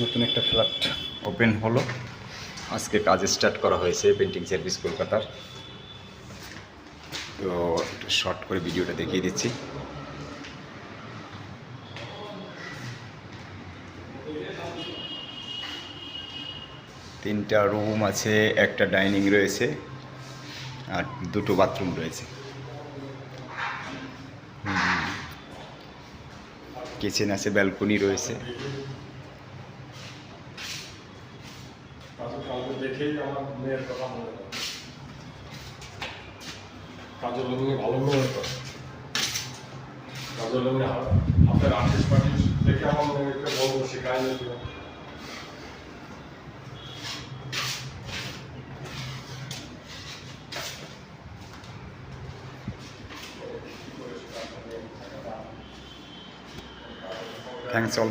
নতুন একটা flat open হলো, আজকে কাজ স্টার্ট করা হয়েছে পেন্টিং সার্ভিস কলকাতার। তো একটু শর্ট করে ভিডিওটা দেখিয়ে দিচ্ছি। তিনটা রুম আছে, একটা ডাইনিং রয়েছে আর দুটো বাথরুম রয়েছে। কিচেন আছে, ব্যালকনি রয়েছে। দেখেই আমার মেয়ের কথা মনে হয়, কাজল ভালো মনে হয়। কাজল হাতের আর্টিস্ট পার্টিস দেখে আমার মেয়েকে বলবো শেখায় না। Thanks all.